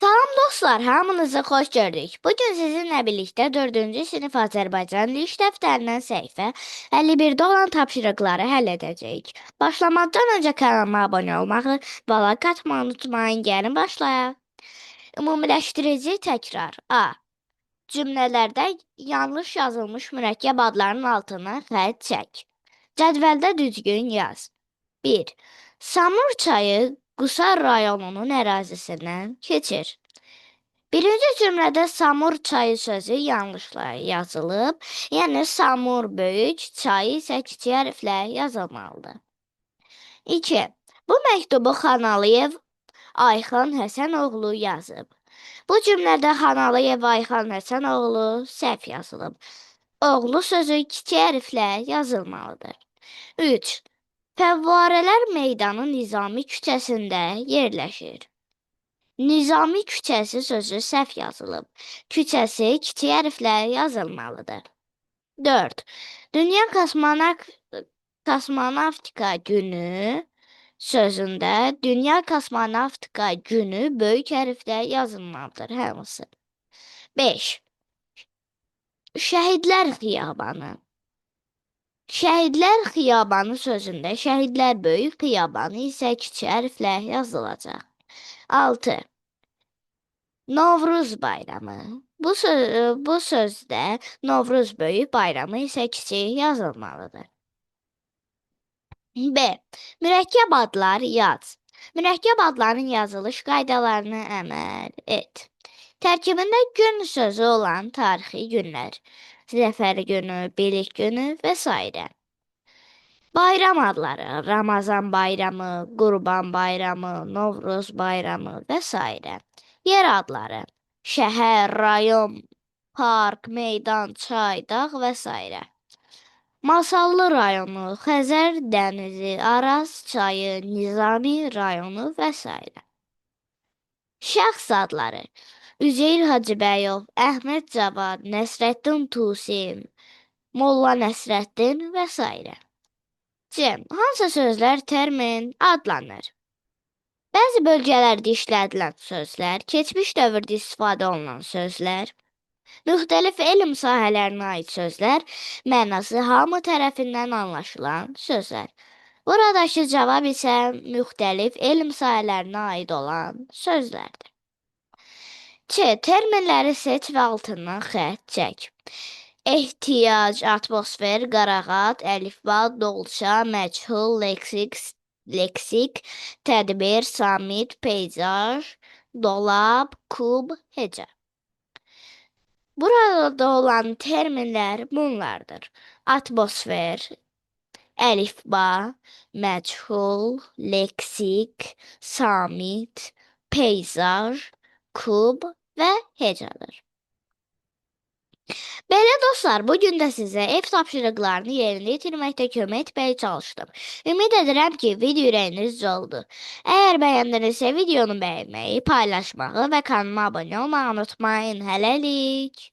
Salam dostlar, hamınızı xoş gördük. Bugün sizinlə birlikdə 4-cü sinif Azərbaycan dil dəftərindən səhifə 51-də olan tapşırıqları həll edəcəyik. Başlamadan öncə kanalıma abunə olmağı və like atmağı unutmayın. Gəlin başlayaq. Ümumiləşdirici təkrar. A. Cümlələrdə yanlış yazılmış mürəkkəb adlarının altına xətt çək. Cədvəldə düzgün yaz. 1. Samur çayı Qusar rayonunun ərazisindən keçir. Birinci cümlədə Samur çayı sözü yanlışla yazılıb, yəni Samur böyük, çayı isə kiçik hərflə yazılmalıdır. 2. Bu məktubu Xanalıyev Ayxan Həsənoğlu yazıb. Bu cümlədə Xanalıyev Ayxan Həsənoğlu səhv yazılıb. Oğlu sözü kiçik hərflə yazılmalıdır. 3. Fəvvarələr meydanı Nizami küçəsində yerləşir. Nizami küçəsi sözü səhv yazılıb. Küçəsi kiçik hərflə yazılmalıdır. 4. Dünya Kosmonavtika Günü sözündə Dünya Kosmonavtika Günü böyük hərflə yazılmalıdır hamısı. 5. Şəhidlər Xiyabanı. Şəhidlər Xiyabanı sözündə şəhidlər böyük, xiyabanı isə kiçik hərflə yazılacaq. 6. Novruz bayramı. Bu sözdə Novruz böyük, bayramı isə kiçik yazılmalıdır. B. Mürəkkəb adlar yaz. Mürəkkəb adların yazılış qaydalarına əməl et. Tərkibində gün sözü olan tarixi günlər, Zəfər günü, Bilik günü və s. Bayram adları, Ramazan bayramı, Qurban bayramı, Novruz bayramı və s. Yer adları, şəhər, rayon, park, meydan, çay, dağ və s. Masallı rayonu, Xəzər dənizi, Araz çayı, Nizami rayonu və s. Şəxs adları, Üzeyir Hacıbəyov, Əhməd Cavad, Nəsrəddin Tusi, Molla Nəsrəddin və s. C. Hansı sözlər termin adlanır? Bəzi bölgələrdə işlədilən sözlər, keçmiş dövrdə istifadə olunan sözlər, müxtəlif elm sahələrinə aid sözlər, mənası hamı tərəfindən anlaşılan sözlər. Buradakı cavab isə müxtəlif elm sahələrinə aid olan sözlərdir. C. Terminləri seç və altından xətt çək. Ehtiyac, atmosfer, qarağat, əlifba, dolça, məchul, leksik, tədbir, samit, peyzaj, dolab, kub, hecə. Burada olan terminlər bunlardır. Atmosfer, əlifba, məchul, leksik, samit, peyzaj, kub və hecədir. Belə dostlar, bugün də sizə ev tapşırıqlarını yerinə yetirməkdə kömək etməyə çalışdım. Ümid edirəm ki, video ürəyinizcə oldu. Əgər bəyəndinizsə videonu bəyənməyi, paylaşmağı və kanalıma abunə olmağı unutmayın. Hələlik.